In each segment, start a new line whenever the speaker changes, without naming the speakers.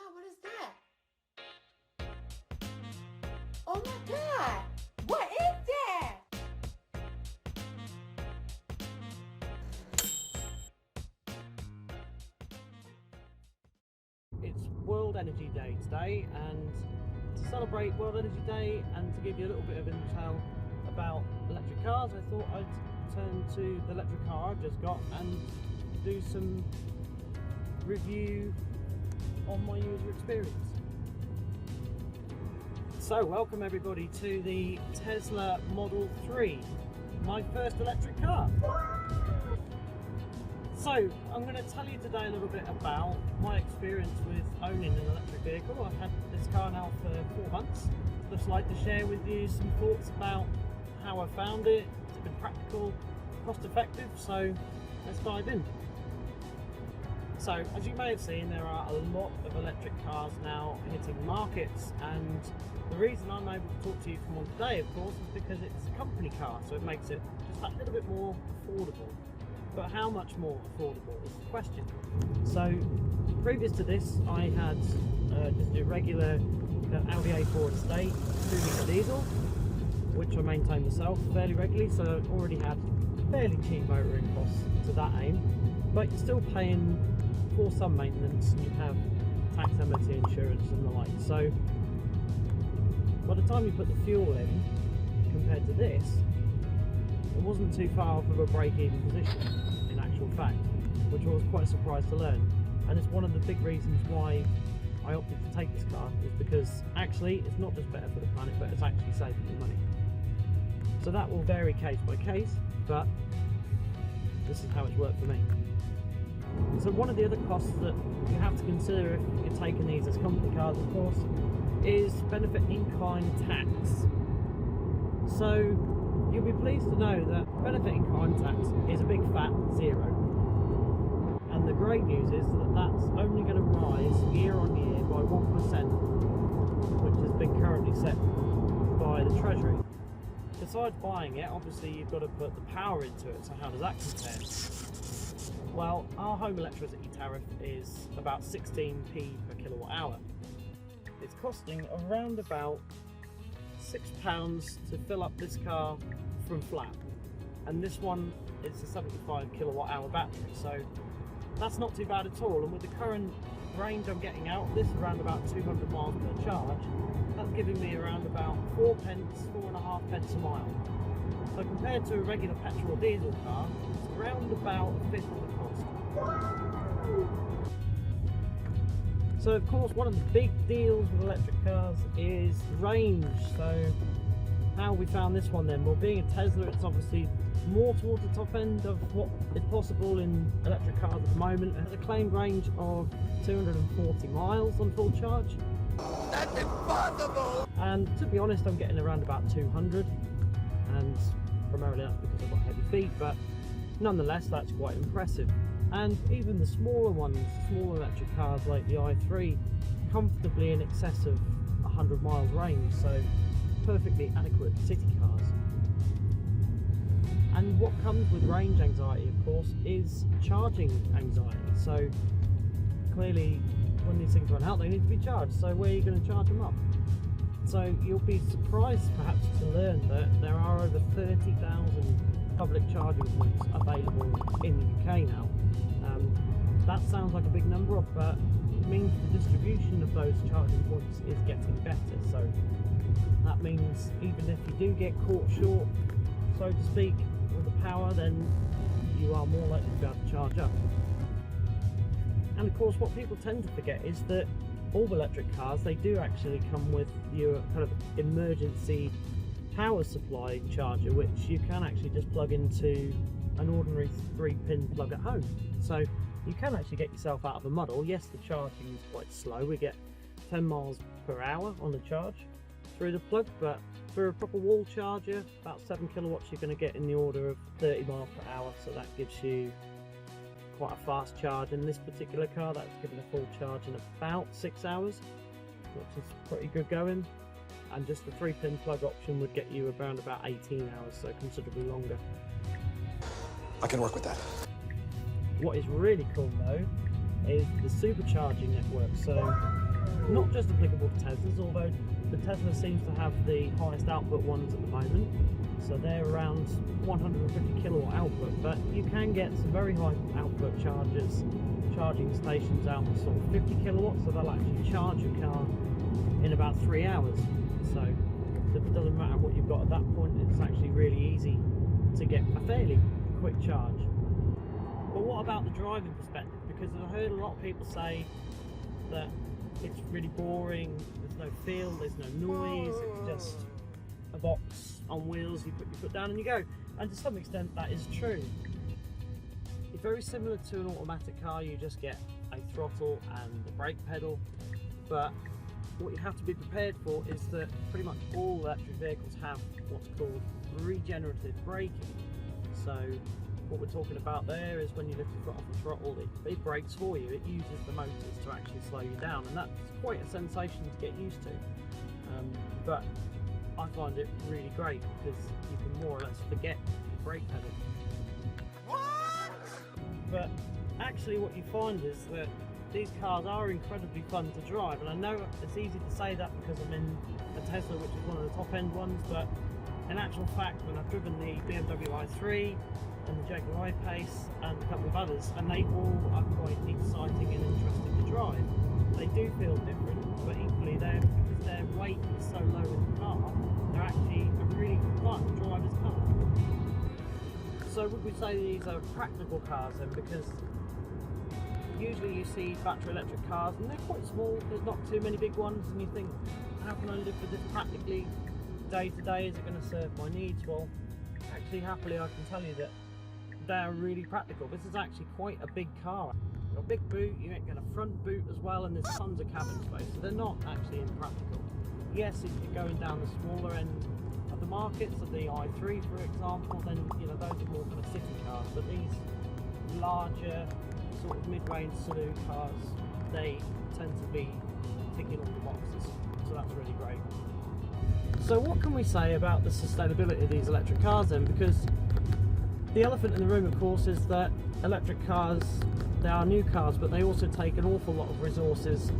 God, what is that? Oh my God, what is that?
It's World Energy Day today, and to celebrate World Energy Day and to give you a little bit of intel about electric cars, I thought I'd turn to the electric car I've just got and do some review on my user experience. So welcome everybody to the Tesla Model 3, my first electric car. So I'm going to tell you today a little bit about my experience with owning an electric vehicle. I've had this car now for 4 months. Just like to share with you some thoughts about how I found it. It's been practical, cost effective, so let's dive in. So as you may have seen, there are a lot of electric cars now hitting markets, and the reason I'm able to talk to you from one today, of course, is because it's a company car, so it makes it just that little bit more affordable. But how much more affordable is the question. So previous to this, I had just a regular Audi A4 estate, 2-litre diesel, which I maintain myself fairly regularly, so I already had fairly cheap motoring costs to that aim, but you're still paying for some maintenance, and you have tax, MOT, insurance and the like. So by the time you put the fuel in, compared to this, it wasn't too far off of a break-even position in actual fact, which I was quite surprised to learn. And it's one of the big reasons why I opted to take this car, is because actually it's not just better for the planet, but it's actually saving me money. So that will vary case by case, but this is how it's worked for me. So one of the other costs that you have to consider if you're taking these as company cars, of course, is benefit in kind tax. So you'll be pleased to know that benefit in kind tax is a big fat 0. And the great news is that that's only going to rise year on year by 1%, which has been currently set by the Treasury. Besides buying it, obviously you've got to put the power into it, so how does that compare? Well, our home electricity tariff is about 16p per kilowatt hour. It's costing around about £6 to fill up this car from flat, and this one is a 75 kilowatt hour battery, so that's not too bad at all. And with the current range I'm getting out of this, around about 200 miles per charge, that's giving me around about 4.5 pence a mile. So compared to a regular petrol or diesel car, it's around about a fifth of the cost. So of course, one of the big deals with electric cars is range. So how we found this one then? Well, being a Tesla, it's obviously more towards the top end of what is possible in electric cars at the moment. It has a claimed range of 240 miles on full charge.
That's impossible!
And to be honest, I'm getting around about 200, and primarily that's because I've got heavy feet, but nonetheless that's quite impressive. And even the smaller ones, smaller electric cars like the i3, comfortably in excess of 100 miles range, so perfectly adequate city cars. And what comes with range anxiety, of course, is charging anxiety. So clearly when these things run out, they need to be charged, so where are you going to charge them up? So you'll be surprised perhaps to learn that there are over 30,000 public charging points available in the UK now. That sounds like a big number, but it means the distribution of those charging points is getting better. So that means even if you do get caught short, so to speak, with the power, then you are more likely to be able to charge up. And of course, what people tend to forget is that all electric cars, they do actually come with your kind of emergency power supply charger, which you can actually just plug into an ordinary 3-pin plug at home. So you can actually get yourself out of a muddle. Yes, the charging is quite slow. We get 10 miles per hour on the charge through the plug, but for a proper wall charger, about 7 kilowatts, you're going to get in the order of 30 miles per hour. So that gives you quite a fast charge. In this particular car, that's giving a full charge in about 6 hours, which is pretty good going. And just the 3-pin plug option would get you around about 18 hours, so considerably longer.
I can work with that.
What is really cool though is the supercharging network. So not just applicable to Teslas, although the Tesla seems to have the highest output ones at the moment. So they're around 150 kilowatt output, but you can get some very high output charging stations out to sort of 50 kilowatts, so they'll actually charge your car in about 3 hours. So it doesn't matter what you've got at that point, it's actually really easy to get a fairly quick charge. But what about the driving perspective? Because I've heard a lot of people say that it's really boring, there's no feel, there's no noise, it's just a box on wheels, you put your foot down and you go. And to some extent that is true. It's very similar to an automatic car, you just get a throttle and the brake pedal, but what you have to be prepared for is that pretty much all electric vehicles have what's called regenerative braking. So what we're talking about there is when you lift your foot off the throttle, it brakes for you, it uses the motors to actually slow you down, and that's quite a sensation to get used to. But I find it really great because you can more or less forget your brake pedal. What? But actually what you find is that these cars are incredibly fun to drive, and I know it's easy to say that because I'm in a Tesla, which is one of the top end ones, but in actual fact when I've driven the BMW i3 and the Jaguar I-Pace and a couple of others, and they all are quite exciting and interesting to drive. They do feel different, but equally because their weight is so low in the car, they're actually a really fun driver's car. So would we say these are practical cars then? Because usually you see battery electric cars and they're quite small, there's not too many big ones, and you think, how can I live with this practically day to day? Is it going to serve my needs? Well, actually happily I can tell you that they're really practical. This is actually quite a big car. You've got a big boot, you get a front boot as well, and there's tons of cabin space, so they're not actually impractical. Yes, if you're going down the smaller end of the market, so the i3 for example, then those are more kind of city cars, but these larger sort of mid-range saloon cars, they tend to be ticking all the boxes, so that's really great. So what can we say about the sustainability of these electric cars then? Because the elephant in the room of course is that electric cars, they are new cars, but they also take an awful lot of resources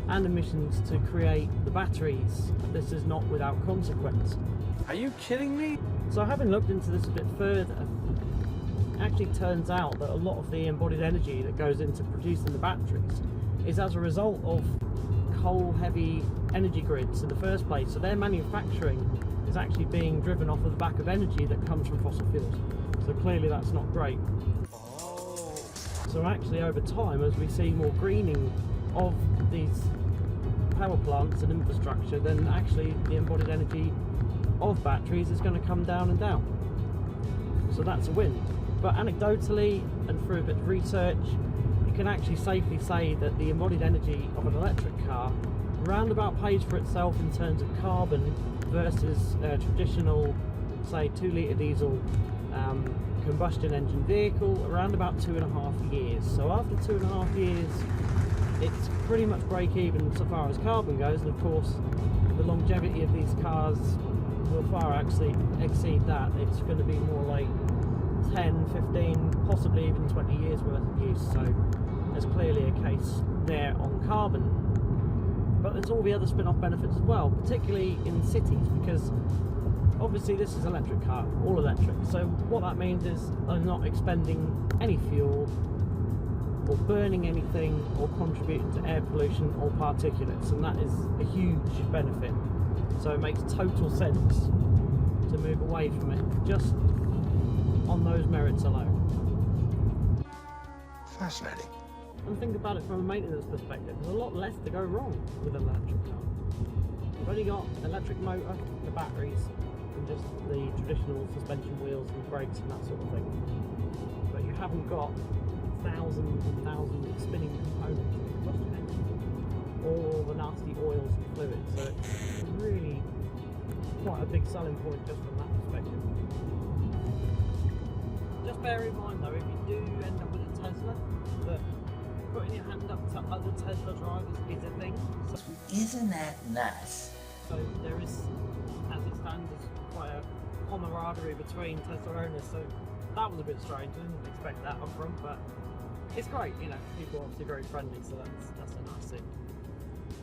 and emissions to create the batteries. This is not without consequence.
Are you kidding me?
So having looked into this a bit further, it actually turns out that a lot of the embodied energy that goes into producing the batteries is as a result of coal heavy energy grids in the first place. So their manufacturing is actually being driven off of the back of energy that comes from fossil fuels. So clearly that's not great.
Oh.
So actually over time, as we see more greening of these power plants and infrastructure, then actually the embodied energy of batteries is going to come down and down. So that's a win. But anecdotally and through a bit of research, you can actually safely say that the embodied energy of an electric car roundabout pays for itself in terms of carbon versus a traditional, say, 2-litre diesel combustion engine vehicle around about 2.5 years. So after 2.5 years, it's pretty much break even so far as carbon goes, and of course the longevity of these cars will far actually exceed that. It's going to be more like 10, 15, possibly even 20 years worth of use. So there's clearly a case there on carbon. But there's all the other spin-off benefits as well, particularly in cities, because obviously this is an electric car, all electric. So what that means is I'm not expending any fuel or burning anything or contributing to air pollution or particulates, and that is a huge benefit. So it makes total sense to move away from it just on those merits alone.
Fascinating.
And think about it from a maintenance perspective, there's a lot less to go wrong with an electric car. You've only got electric motor, the batteries, and just the traditional suspension wheels and brakes and that sort of thing. But you haven't got thousands and thousands of spinning components in the combustion engine, all the nasty oils and fluids. So it's really quite a big selling point just from that perspective. Just bear in mind though, if you do end up with a Tesla, that putting your hand up to other Tesla drivers is a thing. So,
Isn't that nuts?
so there is, as it stands, quite a camaraderie between Tesla owners. So that was a bit strange. I didn't expect that up front, but it's great. People are obviously very friendly, so that's a nice thing.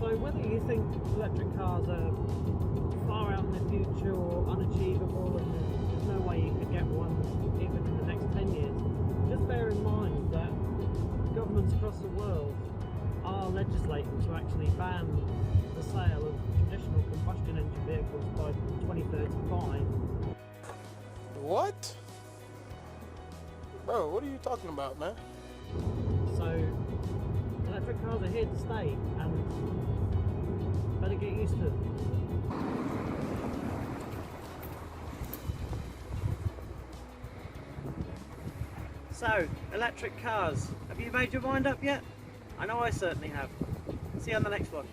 So whether you think electric cars are far out in the future or unachievable and there's no way you could get one even in the next 10 years, just bear in mind that governments across the world are legislating to actually ban the sale of traditional combustion engine vehicles by 2035.
What? Bro, what are you talking about, man?
So electric cars are here to stay and better get used to them. So, electric cars, have you made your mind up yet? I know I certainly have. See you on the next one.